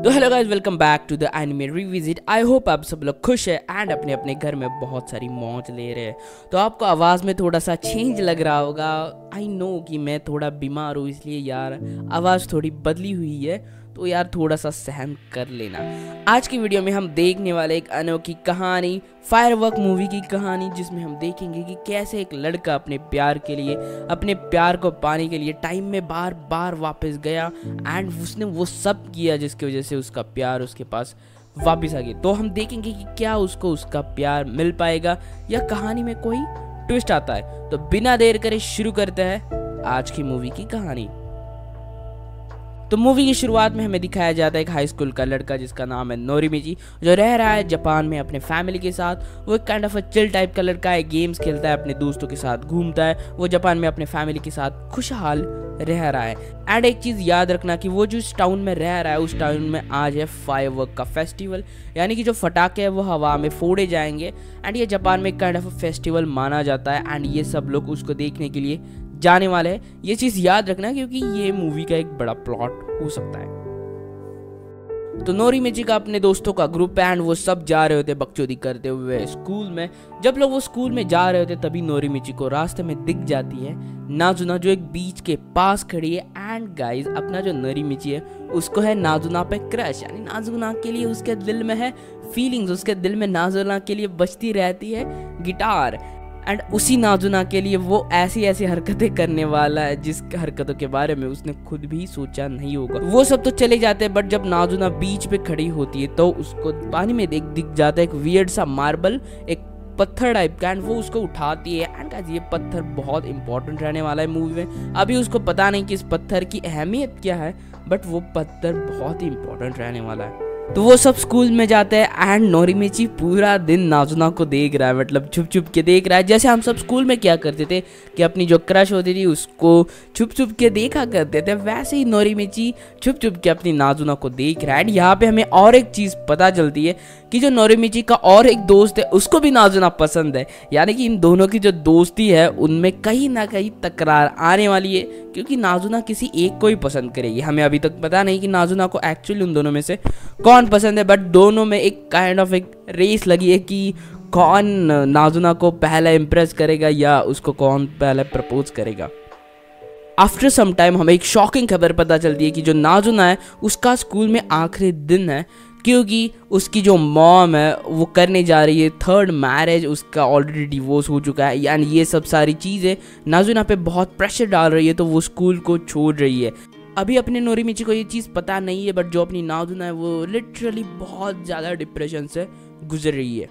तो hello guys, welcome back to the anime revisit. I hope आप सब लोग खुश है एंड अपने अपने घर में बहुत सारी मौज ले रहे हैं। तो आपको आवाज़ में थोड़ा सा चेंज लग रहा होगा। आई नो कि मैं थोड़ा बीमार हूँ, इसलिए यार आवाज़ थोड़ी बदली हुई है, तो यार थोड़ा सा सहन कर लेना। आज की वीडियो में हम देखने वाले एक अनोखी कहानी, फायरवर्क मूवी की कहानी, जिसमें हम देखेंगे कि कैसे एक लड़का अपने प्यार के लिए, अपने प्यार को पाने के लिए टाइम में बार बार वापस गया एंड उसने वो सब किया जिसकी वजह से उसका प्यार उसके पास वापस आ गया। तो हम देखेंगे कि क्या उसको उसका प्यार मिल पाएगा या कहानी में कोई ट्विस्ट आता है। तो बिना देर करे शुरू करते हैं आज की मूवी की कहानी। तो मूवी की शुरुआत में हमें दिखाया जाता है एक हाई स्कूल का लड़का जिसका नाम है नोरिमिची, जो रह रहा है जापान में अपने फैमिली के साथ। वो एक काइंड ऑफ चिल टाइप का लड़का है, गेम्स खेलता है, अपने दोस्तों के साथ घूमता है। वो जापान में अपने फैमिली के साथ खुशहाल रह रहा है। एंड एक चीज़ याद रखना कि वो जो इस टाउन में रह रहा है, उस टाउन में आज है फायरवर्क का फेस्टिवल, यानी कि जो फटाके हैं वो हवा में फोड़े जाएंगे। एंड ये जापान में एक काइंड ऑफ फेस्टिवल माना जाता है एंड ये सब लोग उसको देखने के लिए जाने वाले हैं। ये चीज़ याद रखना क्योंकि ये मूवी का एक बड़ा प्लॉट हो सकता है। तो नोरिमिची का अपने दोस्तों का ग्रुप है एंड वो सब जा रहे होते बकचोदी करते हुए स्कूल में। जब लोग वो स्कूल में जा रहे होते तभी नोरिमिची को रास्ते में दिख जाती है नाजुना, जो एक बीच के पास खड़ी है। एंड गाइस, अपना जो नोरिमिची है उसको है नाजुना पे क्रश, यानी नाजुना के लिए उसके दिल में है फीलिंग्स, उसके दिल में नाजुना के लिए बजती रहती है गिटार। एंड उसी नाजुना के लिए वो ऐसी ऐसी हरकतें करने वाला है जिस हरकतों के बारे में उसने खुद भी सोचा नहीं होगा। वो सब तो चले जाते हैं, बट जब नाजुना बीच पे खड़ी होती है तो उसको पानी में दिख जाता है एक वियर्ड सा मार्बल, एक पत्थर टाइप का। एंड वो उसको उठाती है एंड गाइस, ये पत्थर बहुत इंपॉर्टेंट रहने वाला है मूवी में। अभी उसको पता नहीं कि इस पत्थर की अहमियत क्या है, बट वो पत्थर बहुत ही इंपॉर्टेंट रहने वाला है। तो वो सब स्कूल में जाते हैं एंड नोरिमिची पूरा दिन नाजुना को देख रहा है, मतलब छुप छुप के देख रहा है। जैसे हम सब स्कूल में क्या करते थे कि अपनी जो क्रश होती थी उसको छुप छुप के देखा करते थे, वैसे ही नोरिमिची छुप छुप के अपनी नाजुना को देख रहा है। एंड यहाँ पे हमें और एक चीज़ पता चलती है कि जो नोरिमिची का और एक दोस्त है उसको भी नाजुना पसंद है, यानी कि इन दोनों की जो दोस्ती है उनमें कहीं ना कहीं तकरार आने वाली है, क्योंकि नाजुना किसी एक को ही पसंद करेगी। हमें अभी तक पता नहीं कि नाजुना को एक्चुअली उन दोनों में से कौन पसंद है, बट दोनों में एक काइंड ऑफ एक रेस लगी है कि कौन नाजुना को पहला इम्प्रेस करेगा या उसको कौन पहले प्रपोज करेगा। आफ्टर सम टाइम हमें एक शॉकिंग खबर पता चलती है कि जो नाजुना है उसका स्कूल में आखिरी दिन है, क्योंकि उसकी जो मॉम है वो करने जा रही है थर्ड मैरिज, उसका ऑलरेडी डिवोर्स हो चुका है। यानी ये सब सारी चीज़ें नाजुना पे बहुत प्रेशर डाल रही है, तो वो स्कूल को छोड़ रही है। अभी अपने नोरिमिची को ये चीज़ पता नहीं है, बट जो अपनी नाजुना है वो लिटरली बहुत ज़्यादा डिप्रेशन से गुजर रही है।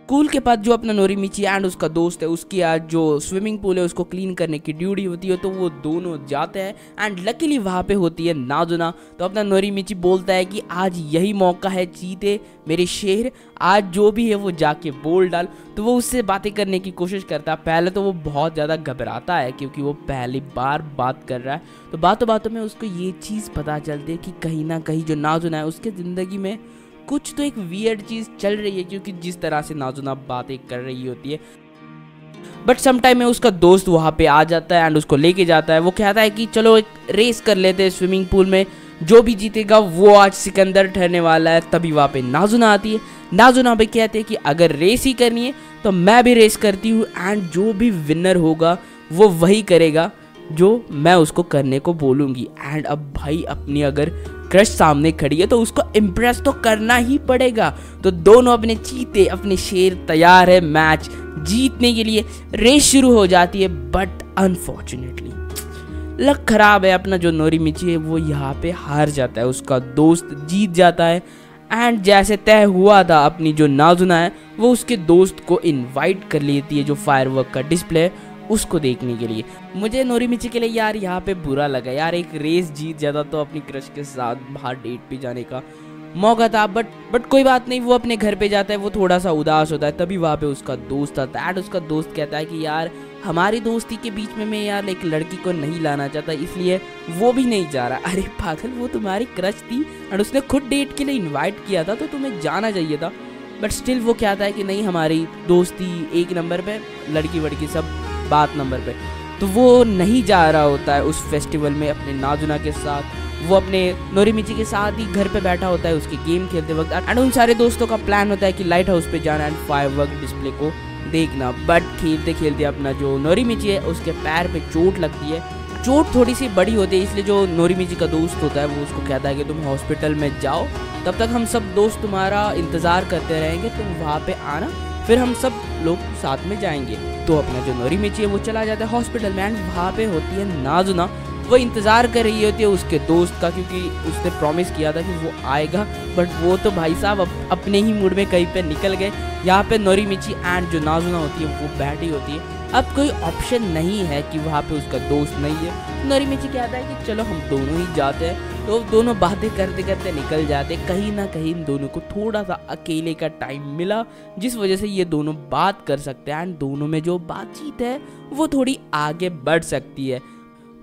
स्कूल के बाद जो अपना नोरिमिची एंड उसका दोस्त है, उसकी आज जो स्विमिंग पूल है उसको क्लीन करने की ड्यूटी होती है, तो वो दोनों जाते हैं एंड लकीली वहाँ पे होती है नाजुना। तो अपना नोरिमिची बोलता है कि आज यही मौका है, चीते मेरे शेर, आज जो भी है वो जाके बोल डाल। तो वो उससे बातें करने की कोशिश करता है। पहले तो वो बहुत ज़्यादा घबराता है क्योंकि वो पहली बार बात कर रहा है। तो बातों बातों में उसको ये चीज़ पता चलती है कि कहीं ना कहीं जो नाजुना है उसके ज़िंदगी में कुछ तो एक वियर्ड चीज़ चल रही है, क्योंकि जिस तरह से नाजुना बातें कर रही होती है। बट सम टाइम में उसका दोस्त वहाँ पे आ जाता है एंड उसको लेके जाता है। वो कहता है कि चलो एक रेस कर लेते हैं स्विमिंग पूल में, जो भी जीतेगा वो आज सिकंदर ठहरने वाला है। तभी वहाँ पे नाजुना आती है। नाजुना भी कहते हैं कि अगर रेस ही करनी है तो मैं भी रेस करती हूँ एंड जो भी विनर होगा वो वही करेगा जो मैं उसको करने को बोलूँगी। एंड अब भाई अपनी अगर क्रश सामने खड़ी है तो उसको इम्प्रेस तो करना ही पड़ेगा। तो दोनों अपने चीते, अपने शेर तैयार है मैच जीतने के लिए। रेस शुरू हो जाती है, बट अनफॉर्चुनेटली लक खराब है। अपना जो नोरिमिची है वो यहाँ पे हार जाता है, उसका दोस्त जीत जाता है। एंड जैसे तय हुआ था, अपनी जो नाजुना है वो उसके दोस्त को इनवाइट कर लेती है जो फायरवर्क का डिस्प्ले है उसको देखने के लिए। मुझे नोरिमिची के लिए यार यहाँ पे बुरा लगा यार, एक रेस जीत जाता तो अपनी क्रश के साथ बाहर डेट पे जाने का मौका था। बट कोई बात नहीं, वो अपने घर पे जाता है, वो थोड़ा सा उदास होता है। तभी वहाँ पे उसका दोस्त आता है एंड उसका दोस्त कहता है कि यार हमारी दोस्ती के बीच में मैं यार एक लड़की को नहीं लाना चाहता, इसलिए वो भी नहीं जा रहा। अरे पागल, वो तुम्हारी क्रश थी और उसने खुद डेट के लिए इन्वाइट किया था, तो तुम्हें जाना चाहिए था। बट स्टिल वो कहता है कि नहीं, हमारी दोस्ती एक नंबर पे, लड़की वड़की सब बात नंबर पे। तो वो नहीं जा रहा होता है उस फेस्टिवल में अपने नाजुना के साथ। वो अपने नोरिमिची के साथ ही घर पे बैठा होता है उसके गेम खेलते वक्त, एंड उन सारे दोस्तों का प्लान होता है कि लाइट हाउस पे जाना एंड फायरवर्क डिस्प्ले को देखना। बट खेलते खेलते अपना जो नोरिमिची है उसके पैर पे चोट लगती है। चोट थोड़ी सी बड़ी होती है, इसलिए जो नोरिमिची का दोस्त होता है वो उसको कहता है कि तुम हॉस्पिटल में जाओ, तब तक हम सब दोस्त तुम्हारा इंतज़ार करते रहेंगे, तुम वहाँ पे आना, फिर हम सब लोग साथ में जाएंगे। तो अपना जो नोरिमिची है वो चला जाता है हॉस्पिटल में, एंड वहाँ पे होती है नाजुना। वो इंतज़ार कर रही होती है उसके दोस्त का, क्योंकि उसने प्रॉमिस किया था कि वो आएगा, बट वो तो भाई साहब अपने ही मूड में कहीं पे निकल गए। यहाँ पे नोरिमिची एंड जो नाजुना होती है वो बैठी होती है। अब कोई ऑप्शन नहीं है कि वहाँ पे उसका दोस्त नहीं है। नोरिमिची कहता है कि चलो हम दोनों ही जाते हैं। तो दोनों बातें करते करते निकल जाते। कहीं ना कहीं इन दोनों को थोड़ा सा अकेले का टाइम मिला, जिस वजह से ये दोनों बात कर सकते हैं एंड दोनों में जो बातचीत है वो थोड़ी आगे बढ़ सकती है।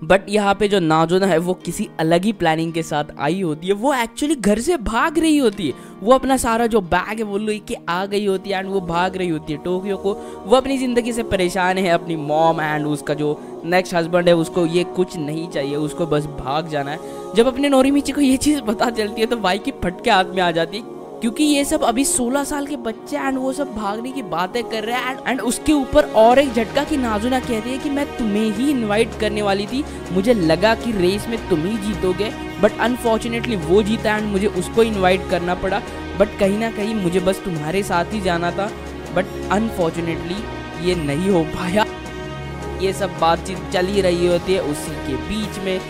बट यहाँ पे जो नाजुना है वो किसी अलग ही प्लानिंग के साथ आई होती है। वो एक्चुअली घर से भाग रही होती है। वो अपना सारा जो बैग है वो लेके आ गई होती है एंड वो भाग रही होती है टोक्यो को। वो अपनी ज़िंदगी से परेशान है, अपनी मॉम एंड उसका जो नेक्स्ट हस्बैंड है उसको ये कुछ नहीं चाहिए, उसको बस भाग जाना है। जब अपने नोरिमिची को ये चीज़ पता चलती है तो भाई की फटके हाथ में आ जाती है, क्योंकि ये सब अभी 16 साल के बच्चे एंड वो सब भागने की बातें कर रहे हैं। एंड उसके ऊपर और एक झटका कि नाजुना कहती है कि मैं तुम्हें ही इनवाइट करने वाली थी, मुझे लगा कि रेस में तुम ही जीतोगे, बट अनफॉर्चुनेटली वो जीता एंड मुझे उसको इनवाइट करना पड़ा। बट कहीं ना कहीं मुझे बस तुम्हारे साथ ही जाना था, बट अनफॉर्चुनेटली ये नहीं हो पाया। ये सब बातचीत चल ही रही होती है। उसी के बीच में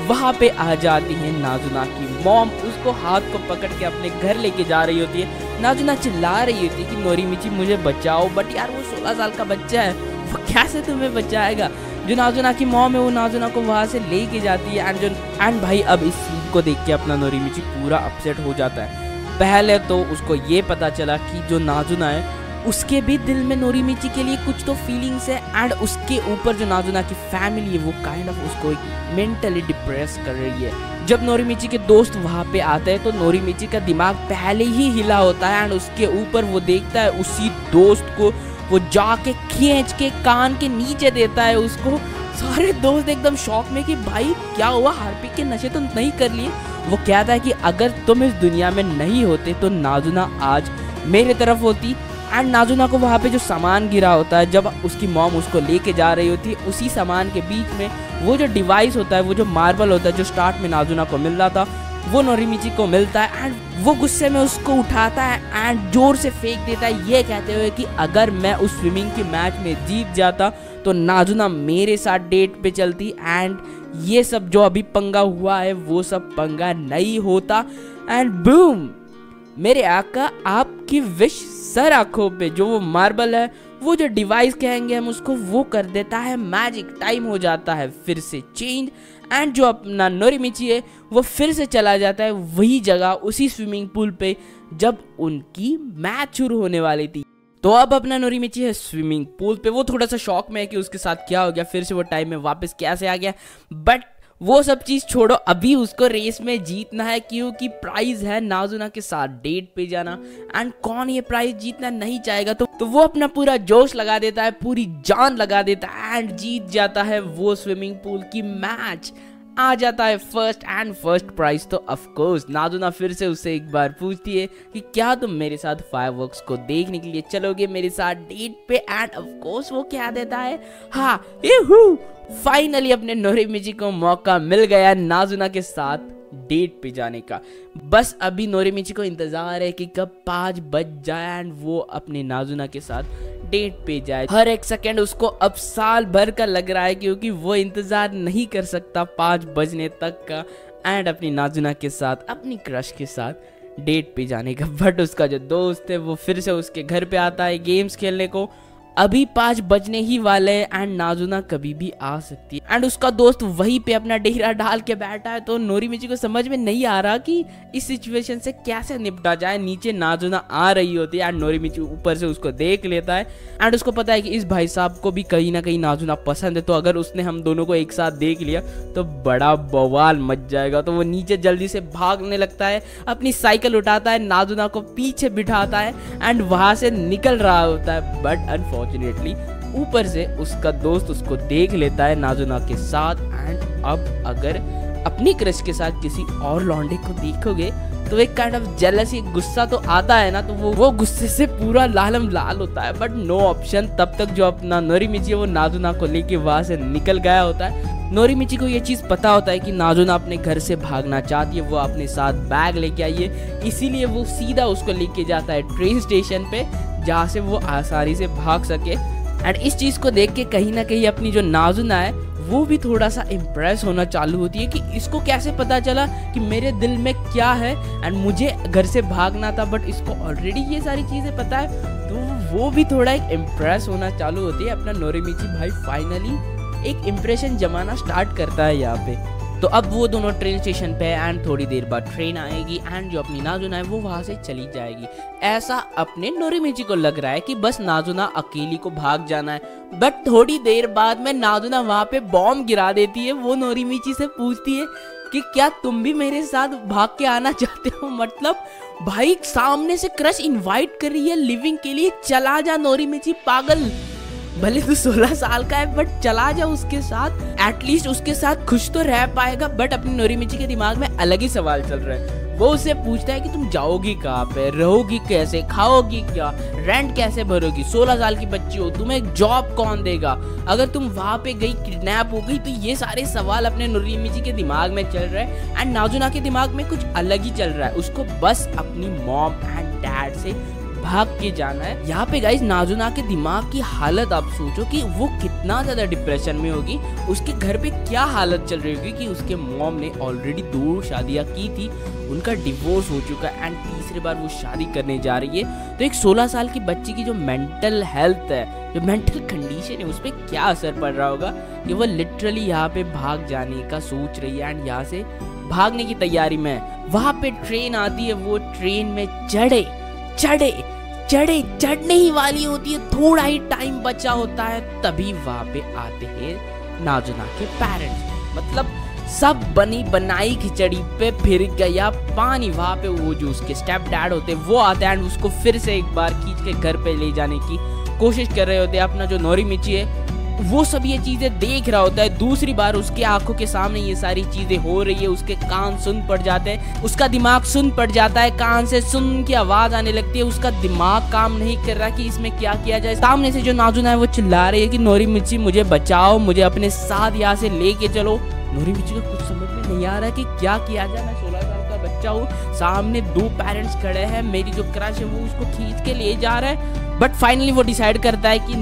वहाँ पे आ जाती है नाजुना की मॉम, उसको हाथ को पकड़ के अपने घर लेके जा रही होती है। नाजुना चिल्ला रही होती है कि नोरिमिची मुझे बचाओ, बट यार वो 16 साल का बच्चा है, वो कैसे तुम्हें बचाएगा। जो नाजुना की मॉम है वो नाजुना को वहाँ से लेके जाती है। एंड भाई अब इस सीन को देख के अपना नोरिमिची पूरा अपसेट हो जाता है। पहले तो उसको ये पता चला कि जो नाजुना है उसके भी दिल में नोरिमिची के लिए कुछ तो फीलिंग्स है, एंड उसके ऊपर जो नाजुना की फैमिली है वो काइंड ऑफ उसको मेंटली डिप्रेस कर रही है। जब नोरिमिची के दोस्त वहाँ पे आते हैं तो नोरिमिची का दिमाग पहले ही हिला होता है, एंड उसके ऊपर वो देखता है उसी दोस्त को, वो जाके खींच के कान के नीचे देता है उसको। सारे दोस्त एकदम शॉक में कि भाई क्या हुआ, हार्पिक के नशे तो नहीं कर लिए। वो कहता है कि अगर तुम इस दुनिया में नहीं होते तो नाजुना आज मेरे तरफ होती। एंड नाजुना को वहाँ पे जो सामान गिरा होता है, जब उसकी मॉम उसको लेके जा रही होती है, उसी सामान के बीच में वो जो डिवाइस होता है, वो जो मार्बल होता है जो स्टार्ट में नाजुना को मिल रहा था, वो नोरिमिची को मिलता है। एंड वो गुस्से में उसको उठाता है एंड जोर से फेंक देता है, ये कहते हुए कि अगर मैं उस स्विमिंग के मैच में जीत जाता तो नाजुना मेरे साथ डेट पे चलती, एंड ये सब जो अभी पंगा हुआ है वो सब पंगा नहीं होता। एंड बूम, मेरे आका आपकी विश सर आंखों पे जो वो मार्बल है, वो जो डिवाइस कहेंगे हम उसको, वो कर देता है मैजिक। टाइम हो जाता है फिर से चेंज, एंड जो अपना नोरिमिची है वो फिर से चला जाता है वही जगह, उसी स्विमिंग पूल पे जब उनकी मैच शुरू होने वाली थी। तो अब अपना नोरिमिची है स्विमिंग पूल पे। वो थोड़ा सा शॉक में है कि उसके साथ क्या हो गया, फिर से वो टाइम में वापस कैसे आ गया। बट वो सब चीज़ छोड़ो, अभी उसको रेस में जीतना है, क्योंकि प्राइज है नाजुना के साथ डेट पे जाना। एंड कौन ये प्राइज जीतना नहीं चाहेगा, तो वो अपना पूरा जोश लगा देता है, पूरी जान लगा देता है एंड जीत जाता है वो स्विमिंग पूल की मैच। आ जाता है फर्स्ट प्राइज। तो ऑफ कोर्स नाजुना फिर से उससे एक बार पूछती है कि क्या तुम मेरे साथ फायरवर्क्स को देखने के लिए चलोगे मेरे साथ डेट पे। एंड ऑफ कोर्स वो क्या देता है, हाँ, फाइनली अपने नोरिमिची को मौका मिल गया नाजुना के साथ डेट पे जाने का। बस अभी नोरिमिची को इंतजार है कि कब 5 बज जाए एंड वो अपने नाजुना के साथ डेट पे जाए। हर एक सेकंड उसको अब साल भर का लग रहा है, क्योंकि वो इंतजार नहीं कर सकता 5 बजने तक का एंड अपनी नाजुना के साथ, अपनी क्रश के साथ डेट पे जाने का। बट उसका जो दोस्त है वो फिर से उसके घर पे आता है गेम्स खेलने को। अभी 5 बजने ही वाले हैं एंड नाजुना कभी भी आ सकती है। एंड उसका दोस्त वहीं पे अपना डेरा डाल के बैठा है। तो नोरिमिची को समझ में नहीं आ रहा कि इस सिचुएशन से कैसे निपटा जाए। नीचे नाजुना आ रही होती है एंड नोरिमिची ऊपर से उसको देख लेता है एंड उसको पता है कि इस भाई साहब को भी कहीं ना कहीं नाजुना पसंद है, तो अगर उसने हम दोनों को एक साथ देख लिया तो बड़ा बवाल मच जाएगा। तो वो नीचे जल्दी से भागने लगता है, अपनी साइकिल उठाता है, नाजुना को पीछे बिठाता है एंड वहां से निकल रहा होता है। बट अनफॉर्चुनेटली ऊपर से उसका दोस्त उसको देख लेता है नाजुना के साथ। एंड अब अगर अपनी क्रश के साथ किसी और लौंडे को देखोगे तो एक काइंड ऑफ जेलसी, गुस्सा तो आता है ना, तो वो गुस्से से पूरा लालम लाल होता है। बट नो ऑप्शन, तब तक जो अपना नोरिमिची है वो नाजुना को लेके वहां से निकल गया होता है। नोरिमिची को ये चीज पता होता है कि नाजुना अपने घर से भागना चाहती है, वो अपने साथ बैग लेके आई है, इसीलिए वो सीधा उसको लेके जाता है ट्रेन स्टेशन पे, जहाँ से वो आसानी से भाग सके। एंड इस चीज को देख के कहीं ना कहीं अपनी जो नाजुना है वो भी थोड़ा सा इम्प्रेस होना चालू होती है कि इसको कैसे पता चला कि मेरे दिल में क्या है, एंड मुझे घर से भागना था बट इसको ऑलरेडी ये सारी चीजें पता है। तो वो भी थोड़ा एक इम्प्रेस होना चालू होती है। अपना नोरिमिची भाई फाइनली एक इम्प्रेशन जमाना स्टार्ट करता है यहाँ पे। तो अब वो दोनों ट्रेन स्टेशन पे एंड थोड़ी देर बाद ट्रेन आएगी एंड जो अपनी नाजुना है वो वहां से चली जाएगी। ऐसा अपने नोरिमिची को लग रहा है कि बस नाजुना अकेली को भाग जाना है। बट थोड़ी देर बाद में नाजुना वहां पे बॉम्ब गिरा देती है। वो नोरिमिची से पूछती है कि क्या तुम भी मेरे साथ भाग के आना चाहते हो? मतलब भाई सामने से क्रश इनवाइट कर रही है लिविंग के लिए, चला जा नोरिमिची पागल, भले तू 16 साल का है बट चला जा उसके साथ, एटलीस्ट उसके साथ खुश तो रह पाएगा। बट अपनी नोरिमिची के दिमाग में अलग ही सवाल चल रहा है। वो उससे पूछता है कि तुम जाओगी कहाँ पे, रहोगी कैसे, खाओगी क्या, रेंट कैसे भरोगी, 16 साल की बच्ची हो, तुम्हें जॉब कौन देगा, अगर तुम वहां पे गई किडनैप हो गई। तो ये सारे सवाल अपने नोरिमिची के दिमाग में चल रहे हैं एंड नाजुना के दिमाग में कुछ अलग ही चल रहा है। उसको बस अपनी मॉम एंड डैड से भाग के जाना है। यहाँ पे गाइस नाजुना के दिमाग की हालत आप सोचो कि वो कितना ज्यादा डिप्रेशन में होगी। उसके घर पे क्या हालत चल रही होगी कि उसके मॉम ने ऑलरेडी 2 शादियां की थी, उनका डिवोर्स हो चुका है एंड तीसरी बार वो शादी करने जा रही है। तो एक 16 साल की बच्ची की जो मेंटल हेल्थ है, जो मेंटल कंडीशन है, उस पर क्या असर पड़ रहा होगा कि वो लिटरली यहाँ पे भाग जाने का सोच रही है एंड यहाँ से भागने की तैयारी में है। वहां पे ट्रेन आती है, वो ट्रेन में चढ़ने ही वाली होती है, थोड़ा ही टाइम बचा होता है, तभी वहां पे आते हैं नाजुना के पेरेंट्स। मतलब सब बनी बनाई खिचड़ी पे फिर गया पानी। वहां पे वो जो उसके स्टेप डैड होते हैं वो आते हैं एंड उसको फिर से एक बार खींच के घर पे ले जाने की कोशिश कर रहे होते हैं। अपना जो नोरिमिची है वो सब ये चीजें देख रहा होता है। दूसरी बार उसके आंखों के सामने ये सारी चीजें हो रही है, उसके कान सुन पड़ जाते हैं, उसका दिमाग सुन पड़ जाता है, कान से सुन की आवाज आने लगती है। उसका दिमाग काम नहीं कर रहा कि इसमें क्या किया जाए। सामने से जो नाजुना है वो चिल्ला रही है कि नोरिमिची मुझे बचाओ, मुझे अपने साथ यहाँ से लेके चलो। नोरिमिची को कुछ समझ में नहीं आ रहा कि क्या किया जाए। मैं 16 साल का बच्चा हूँ, सामने 2 पेरेंट्स खड़े हैं, मेरी जो क्रश है वो उसको खींच के ले जा रहा है। बट फाइनली वो डिसाइड करता है कि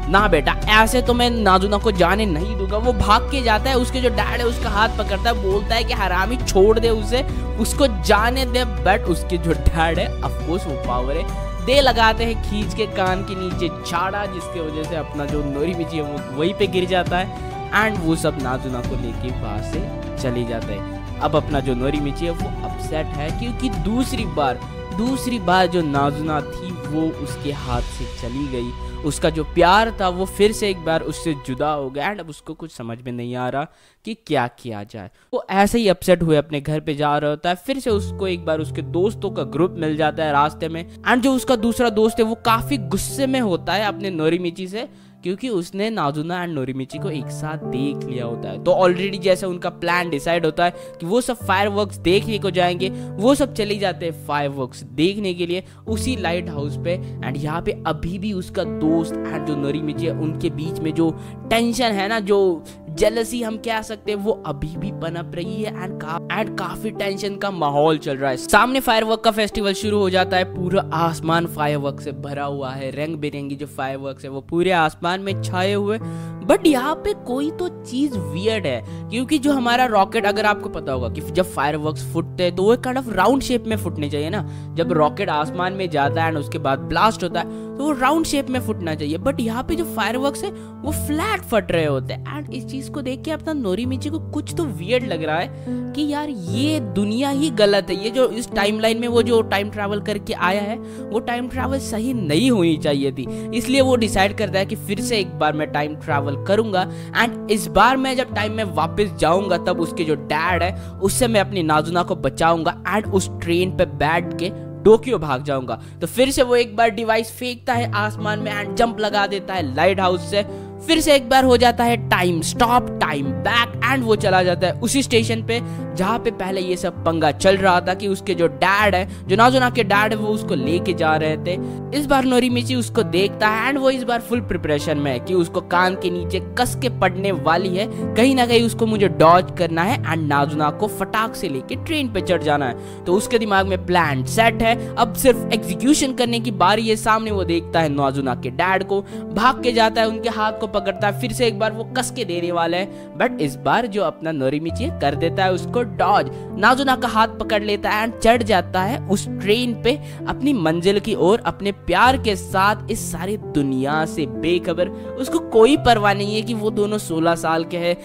ना बेटा, ऐसे तो मैं नाजुना को जाने नहीं दूंगा। वो भाग के जाता है, उसके जो डैड है उसका हाथ पकड़ता है, बोलता है कि हरामी छोड़ दे उसे, उसको जाने दे। बट उसके जो डैड है ऑफकोर्स वो पावर है, दे लगाते हैं खींच के कान के नीचे झाड़ा, जिसके वजह से अपना जो नोरिमिची है वो वहीं पे गिर जाता है एंड वो सब नाजुना को लेके वहां से चले जाते हैं। अब अपना जो नोरिमिची है वो अपसेट है क्योंकि दूसरी बार जो नाजुना थी वो उसके हाथ से चली गई। उसका जो प्यार था वो फिर से एक बार उससे जुदा हो गया एंड अब उसको कुछ समझ में नहीं आ रहा कि क्या किया जाए। वो ऐसे ही अपसेट हुए अपने घर पे जा रहा होता है। फिर से उसको एक बार उसके दोस्तों का ग्रुप मिल जाता है रास्ते में एंड जो उसका दूसरा दोस्त है वो काफी गुस्से में होता है अपने नोरिमिची से, क्योंकि उसने नाजुना एंड नोरिमिची को एक साथ देख लिया होता है। तो ऑलरेडी जैसे उनका प्लान डिसाइड होता है कि वो सब फायरवर्क्स देखने को जाएंगे, वो सब चले जाते हैं फायरवर्क्स देखने के लिए उसी लाइट हाउस पे। एंड यहाँ पे अभी भी उसका दोस्त एंड जो नोरिमिची है उनके बीच में जो टेंशन है ना, जो जेलसी हम कह सकते हैं, वो अभी भी पनप रही है एंड काफी टेंशन का माहौल चल रहा है। सामने फायरवर्क का फेस्टिवल शुरू हो जाता है, पूरा आसमान फायरवर्क से भरा हुआ है, रंग बिरंगी जो फायरवर्क्स है वो पूरे आसमान में छाए हुए। बट यहाँ पे कोई तो चीज वियर्ड है, क्योंकि जो हमारा रॉकेट, अगर आपको पता होगा कि जब फायरवर्क्स फुटते हैं तो वो काइंड ऑफ राउंड शेप में फुटने चाहिए ना। जब रॉकेट आसमान में जाता है एंड उसके बाद ब्लास्ट होता है तो वो राउंड शेप में फुटना चाहिए। बट यहाँ पे जो फायरवर्क्स है वो फ्लैट फट रहे होते हैं एंड इस चीज को देख के अपना नोरिमिची को कुछ तो वियर्ड लग रहा है कि यार ये दुनिया ही गलत है। ये जो इस टाइमलाइन में वो जो टाइम ट्रैवल करके आया है वो टाइम ट्रैवल सही नहीं होनी चाहिए थी। इसलिए वो डिसाइड करता है कि फिर से एक बार मैं टाइम ट्रैवल करूंगा एंड इस बार मैं जब टाइम में वापस जाऊंगा तब उसके जो डैड है उससे मैं अपनी नाजुना को बचाऊंगा एंड उस ट्रेन पे बैठ के टोक्यो भाग जाऊंगा। तो फिर से वो एक बार डिवाइस फेंकता है आसमान में एंड जंप लगा देता है लाइट हाउस से। फिर से एक बार हो जाता है time stop, time back, and वो चला जाता है उसी स्टेशन पे जहाँ पे पहले ये सब पंगा चल रहा था कि उसके जो डैड है, जो नाजुना के डैड है, वो उसको लेके जा रहे थे। इस बार नोरिमिची उसको देखता है एंड वो इस बार फुल प्रिपरेशन में है कि उसको कान के नीचे कस के पड़ने वाली है, कहीं ना कहीं उसको मुझे डॉज करना है एंड नाजुना को फटाक से लेके ट्रेन पे चढ़ जाना है। तो उसके दिमाग में प्लान सेट है, अब सिर्फ एग्जीक्यूशन करने की बारी है। सामने वो देखता है नाजुना के डैड को, भाग के जाता है, उनके हाथ को पकड़ता है, फिर से एक बार वो कस के देने वाला है, बट इस बार जो अपना नोरिमिची कर देता है उसको डॉज। नाजुना का हाथ पकड़ लेता है एंड चढ़ जाता है उस ट्रेन पे अपनी मंजिल की ओर, अपने प्यार के साथ, इस सारी दुनिया से बेखबर। उसको कोई परवाह नहीं है कि वो दोनों 16 साल के हैं,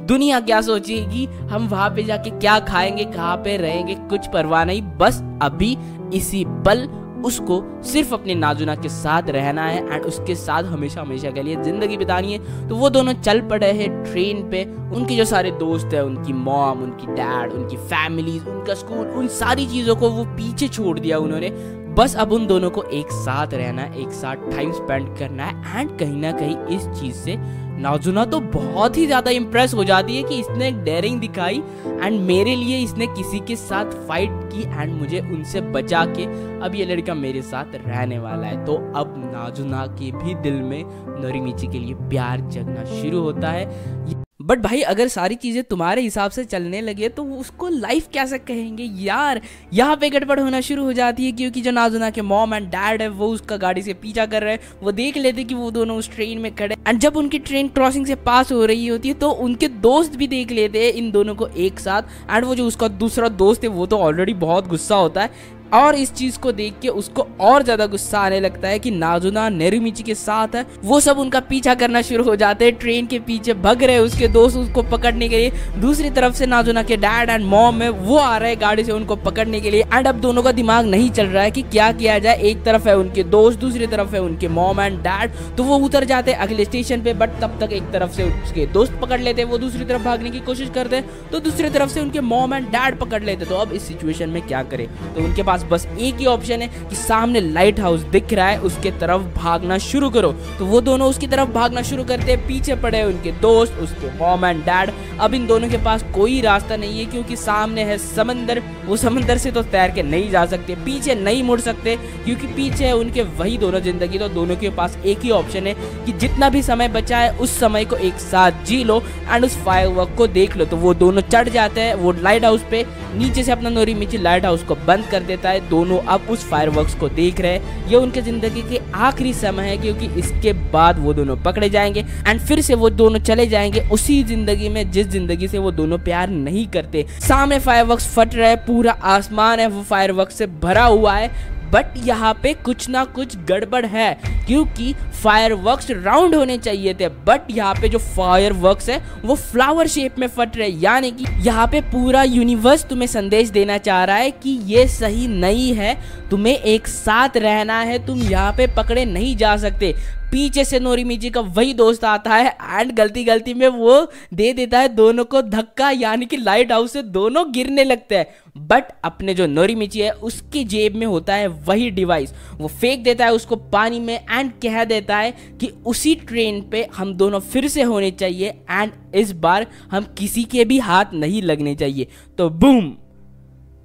दुनिया क्या सोचेगी, हम वहां पे जाके क्या खाएंगे, कहाँ पे रहेंगे, कुछ परवाह नहीं। बस अभी इसी पल उसको सिर्फ अपने नाजुना के साथ रहना है एंड उसके साथ हमेशा हमेशा के लिए जिंदगी बितानी है। तो वो दोनों चल पड़े हैं ट्रेन पे। उनके जो सारे दोस्त हैं, उनकी मॉम, उनकी डैड, उनकी फैमिलीज, उनका स्कूल, उन सारी चीज़ों को वो पीछे छोड़ दिया उन्होंने। बस अब उन दोनों को एक साथ रहना है, एक साथ टाइम स्पेंड करना है एंड कहीं ना कहीं इस चीज़ से नाजुना तो बहुत ही ज़्यादा इम्प्रेस हो जाती है कि इसने डेयरिंग दिखाई एंड मेरे लिए इसने किसी के साथ फाइट की एंड मुझे उनसे बचा के अब ये लड़का मेरे साथ रहने वाला है। तो अब नाजुना के भी दिल में नोरिमिची के लिए प्यार जगना शुरू होता है। बट भाई अगर सारी चीज़ें तुम्हारे हिसाब से चलने लगे तो उसको लाइफ कैसे कहेंगे यार। यहाँ पे गड़बड़ होना शुरू हो जाती है क्योंकि जो नाजुना के मॉम एंड डैड है वो उसका गाड़ी से पीछा कर रहे हैं। वो देख लेते कि वो दोनों उस ट्रेन में खड़े एंड जब उनकी ट्रेन क्रॉसिंग से पास हो रही होती है तो उनके दोस्त भी देख लेते हैं इन दोनों को एक साथ एंड वो जो उसका दूसरा दोस्त है वो तो ऑलरेडी बहुत गुस्सा होता है और इस चीज को देख के उसको और ज्यादा गुस्सा आने लगता है कि नाजुना नोरिमिची के साथ है। वो सब उनका पीछा करना शुरू हो जाते हैं, ट्रेन के पीछे भग रहे हैं उसके दोस्त उसको पकड़ने के लिए। दूसरी तरफ से नाजुना के डैड एंड मॉम है वो आ रहे हैं गाड़ी से उनको पकड़ने के लिए एंड अब दोनों का दिमाग नहीं चल रहा है कि क्या किया जाए। एक तरफ है उनके दोस्त, दूसरी तरफ है उनके मॉम एंड डैड। तो वो उतर जाते हैं अगले स्टेशन पे, बट तब तक एक तरफ से उसके दोस्त पकड़ लेते हैं, वो दूसरी तरफ भागने की कोशिश करते हैं तो दूसरी तरफ से उनके मॉम एंड डैड पकड़ लेते। तो अब इस सिचुएशन में क्या करे, तो उनके पास बस एक ही ऑप्शन है कि सामने लाइट हाउस दिख रहा है उसके तरफ भागना शुरू करो। तो वो दोनों उसकी तरफ भागना शुरू करते हैं, पीछे पड़े उनके दोस्त, उसके मॉम एंड डैड। अब इन दोनों के पास कोई रास्ता नहीं है क्योंकि सामने है समंदर। वो समंदर से तो तैर के नहीं जा सकते, पीछे नहीं मुड़ सकते क्योंकि पीछे है उनके वही दोनों जिंदगी। तो दोनों के पास एक ही ऑप्शन है कि जितना भी समय बचा है उस समय को एक साथ जी लो एंड उस फायरवर्क को देख लो। तो वो दोनों चढ़ जाते हैं वो लाइट हाउस पे, नीचे से अपना नोरिमिची लाइट हाउस को बंद कर देता है। दोनों अब उस फायरवर्क्स को देख रहे हैं। ये उनके जिंदगी के आखिरी समय है क्योंकि इसके बाद वो दोनों पकड़े जाएंगे एंड फिर से वो दोनों चले जाएंगे उसी जिंदगी में जिस जिंदगी से वो दोनों प्यार नहीं करते। सामने फायरवर्क्स फट रहे हैं, पूरा आसमान है वो फायरवर्क्स से भरा हुआ है। बट यहाँ पे कुछ ना कुछ गड़बड़ है क्योंकि फायरवर्क्स राउंड होने चाहिए थे, बट यहाँ पे जो फायरवर्क्स है वो फ्लावर शेप में फट रहे। यानी कि यहाँ पे पूरा यूनिवर्स तुम्हें संदेश देना चाह रहा है कि ये सही नहीं है, तुम्हें एक साथ रहना है, तुम यहाँ पे पकड़े नहीं जा सकते। पीछे से नोरिमिची का वही दोस्त आता है एंड गलती में वो दे देता है दोनों को धक्का, यानी कि लाइट हाउस से दोनों गिरने लगते हैं। बट अपने जो नोरिमिची है उसकी जेब में होता है वही डिवाइस, वो फेंक देता है उसको पानी में एंड कह देता है कि उसी ट्रेन पे हम दोनों फिर से होने चाहिए एंड इस बार हम किसी के भी हाथ नहीं लगने चाहिए। तो बूम,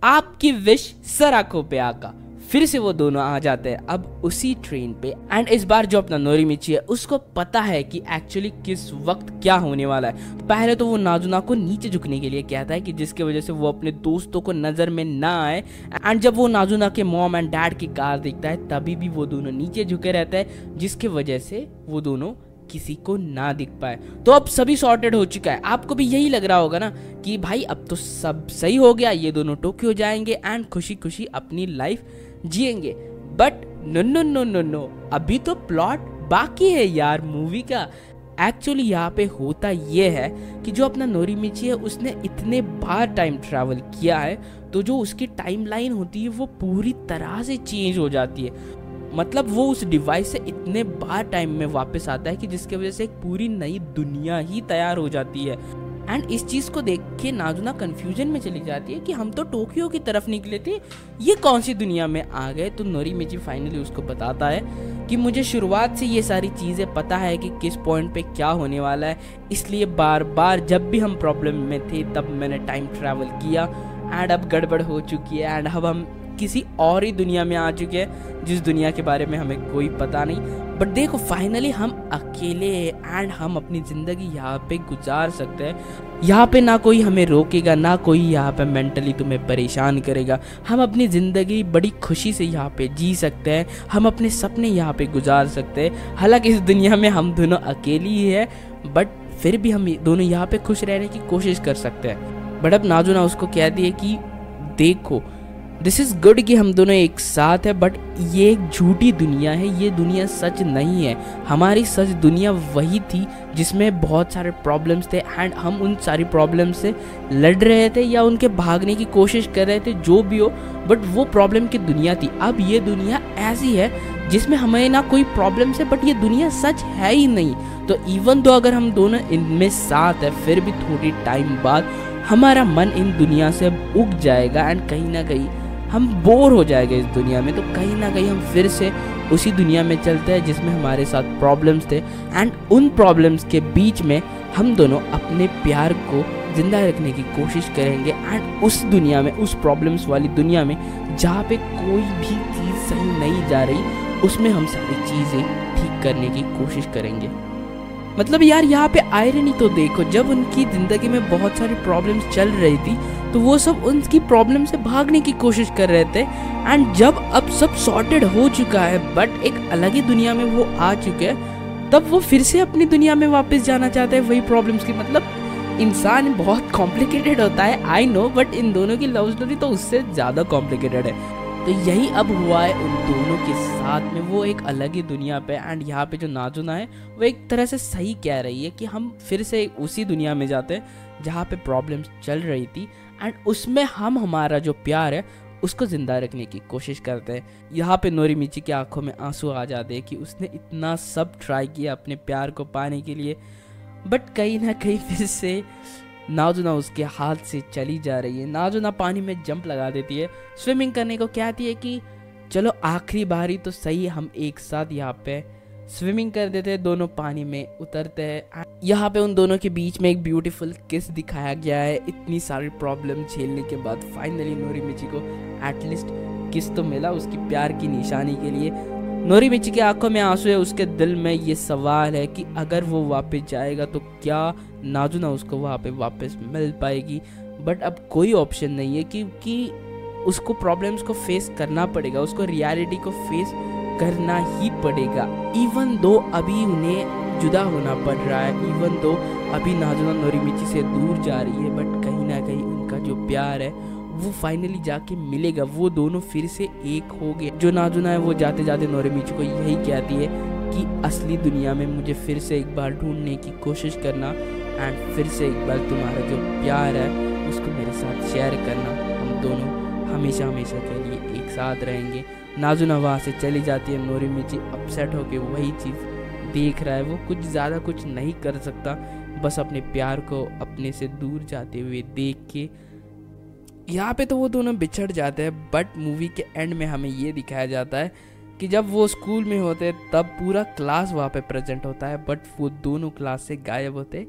आपकी विश सर आंखों पे आका, फिर से वो दोनों आ जाते हैं अब उसी ट्रेन पे एंड इस बार जो अपना नोरिमिची है उसको पता है कि एक्चुअली किस वक्त क्या होने वाला है। पहले तो वो नाजुना को नीचे झुकने के लिए कहता है कि जिसकी वजह से वो अपने दोस्तों को नजर में ना आए एंड जब वो नाजुना के मॉम एंड डैड की कार देखता है तभी भी वो दोनों नीचे झुके रहते हैं जिसकी वजह से वो दोनों किसी को ना दिख पाए। तो अब सभी सॉर्टेड हो चुका है। आपको भी यही लग रहा होगा ना कि भाई अब तो सब सही हो गया, ये दोनों टोक्यो जाएंगे एंड खुशी खुशी अपनी लाइफ जिएंगे। But no no no no no, अभी तो प्लॉट बाकी है यार मूवी का। एक्चुअली यहाँ पे होता ये है कि जो अपना नोरिमिची है उसने इतने बार टाइम ट्रैवल किया है तो जो उसकी टाइमलाइन होती है वो पूरी तरह से चेंज हो जाती है। मतलब वो उस डिवाइस से इतने बार टाइम में वापस आता है कि जिसकी वजह से एक पूरी नई दुनिया ही तैयार हो जाती है। एंड इस चीज़ को देख के नाजुना कंफ्यूजन में चली जाती है कि हम तो टोक्यो की तरफ निकले थे, ये कौन सी दुनिया में आ गए। तो नोरिमिची फाइनली उसको बताता है कि मुझे शुरुआत से ये सारी चीज़ें पता है कि किस पॉइंट पे क्या होने वाला है, इसलिए बार बार जब भी हम प्रॉब्लम में थे तब मैंने टाइम ट्रैवल किया एंड अब गड़बड़ हो चुकी है एंड अब हम किसी और ही दुनिया में आ चुके हैं जिस दुनिया के बारे में हमें कोई पता नहीं। बट देखो फाइनली हम अकेले एंड हम अपनी ज़िंदगी यहाँ पे गुजार सकते हैं। यहाँ पे ना कोई हमें रोकेगा, ना कोई यहाँ पे मेंटली तुम्हें परेशान करेगा। हम अपनी ज़िंदगी बड़ी खुशी से यहाँ पे जी सकते हैं, हम अपने सपने यहाँ पे गुजार सकते हैं। हालांकि इस दुनिया में हम दोनों अकेले ही है बट फिर भी हम दोनों यहाँ पे खुश रहने की कोशिश कर सकते हैं। बट अब नाजू ना उसको कहती है कि देखो दिस इज़ गुड कि हम दोनों एक साथ है, बट ये एक झूठी दुनिया है, ये दुनिया सच नहीं है। हमारी सच दुनिया वही थी जिसमें बहुत सारे प्रॉब्लम्स थे एंड हम उन सारी प्रॉब्लम्स से लड़ रहे थे या उनके भागने की कोशिश कर रहे थे, जो भी हो, बट वो प्रॉब्लम की दुनिया थी। अब ये दुनिया ऐसी है जिसमें हमें ना कोई प्रॉब्लम है बट ये दुनिया सच है ही नहीं। तो इवन दो अगर हम दोनों इनमें साथ है फिर भी थोड़ी टाइम बाद हमारा मन इन दुनिया से उग जाएगा एंड कहीं ना कहीं हम बोर हो जाएंगे इस दुनिया में। तो कहीं ना कहीं हम फिर से उसी दुनिया में चलते हैं जिसमें हमारे साथ प्रॉब्लम्स थे एंड उन प्रॉब्लम्स के बीच में हम दोनों अपने प्यार को जिंदा रखने की कोशिश करेंगे एंड उस दुनिया में, उस प्रॉब्लम्स वाली दुनिया में जहाँ पे कोई भी चीज़ सही नहीं जा रही, उसमें हम सारी चीज़ें ठीक करने की कोशिश करेंगे। मतलब यार यहाँ पे आयरनी तो देखो, जब उनकी ज़िंदगी में बहुत सारी प्रॉब्लम्स चल रही थी तो वो सब उनकी प्रॉब्लम से भागने की कोशिश कर रहे थे एंड जब अब सब सॉर्टेड हो चुका है बट एक अलग ही दुनिया में वो आ चुके हैं, तब वो फिर से अपनी दुनिया में वापस जाना चाहते हैं वही प्रॉब्लम्स की। मतलब इंसान बहुत कॉम्प्लिकेटेड होता है, आई नो, बट इन दोनों की लव स्टोरी तो उससे ज़्यादा कॉम्प्लिकेटेड है। तो यही अब हुआ है उन दोनों के साथ में, वो एक अलग ही दुनिया पे एंड यहाँ पे जो नाजुना है वो एक तरह से सही कह रही है कि हम फिर से उसी दुनिया में जाते हैं जहाँ पे प्रॉब्लम्स चल रही थी एंड उसमें हम हमारा जो प्यार है उसको ज़िंदा रखने की कोशिश करते हैं। यहाँ पे नोरिमिची की आंखों में आंसू आ जाते हैं कि उसने इतना सब ट्राई किया अपने प्यार को पाने के लिए बट कहीं ना कहीं फिर से नाजुना उसके हाथ से चली जा रही है। नाजुना पानी में जंप लगा देती है, स्विमिंग करने को कहती है कि चलो आखिरी बारी तो सही, हम एक साथ यहाँ पे स्विमिंग कर देते हैं, दोनों पानी में उतरते हैं। यहाँ पे उन दोनों के बीच में एक ब्यूटीफुल किस दिखाया गया है। इतनी सारी प्रॉब्लम झेलने के बाद फाइनली नोरिमिची को एटलीस्ट किस तो मिला उसकी प्यार की निशानी के लिए। नोरिमिची की आंखों में आंसू है, उसके दिल में ये सवाल है कि अगर वो वापस जाएगा तो क्या नाजुना उसको वहाँ पे वापस मिल पाएगी। बट अब कोई ऑप्शन नहीं है क्योंकि उसको प्रॉब्लम्स को फेस करना पड़ेगा, उसको रियलिटी को फेस करना ही पड़ेगा। इवन दो अभी उन्हें जुदा होना पड़ रहा है, इवन दो अभी नाजुना नोरिमिची से दूर जा रही है, बट कहीं ना कहीं उनका जो प्यार है वो फाइनली जाके मिलेगा, वो दोनों फिर से एक हो गए। जो नाजुना है वो जाते जाते नोरिमिची को यही कहती है कि असली दुनिया में मुझे फिर से एक बार ढूंढने की कोशिश करना एंड फिर से एक बार तुम्हारा जो प्यार है उसको मेरे साथ शेयर करना, हम दोनों हमेशा हमेशा के लिए एक साथ रहेंगे। नाजुना वहाँ से चली जाती है, नोरिमिची अपसेट होके वही चीज़ देख रहा है, वो कुछ ज़्यादा कुछ नहीं कर सकता, बस अपने प्यार को अपने से दूर जाते हुए देख के। यहाँ पे तो वो दोनों बिछड़ जाते हैं बट मूवी के एंड में हमें ये दिखाया जाता है कि जब वो स्कूल में होते हैं तब पूरा क्लास वहाँ पे प्रेजेंट होता है बट वो दोनों क्लास से गायब होते हैं,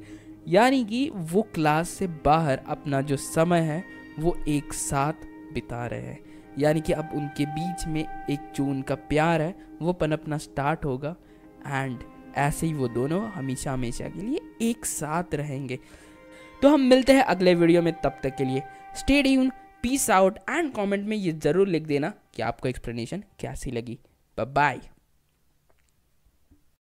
यानी कि वो क्लास से बाहर अपना जो समय है वो एक साथ बिता रहे हैं। यानी कि अब उनके बीच में एक जो उनका प्यार है वो पनपना स्टार्ट होगा एंड ऐसे ही वो दोनों हमेशा हमेशा के लिए एक साथ रहेंगे। तो हम मिलते हैं अगले वीडियो में, तब तक के लिए stay tune, peace out and comment में ये ज़रूर लिख देना कि आपको एक्सप्लेनेशन कैसी लगी। Bye bye.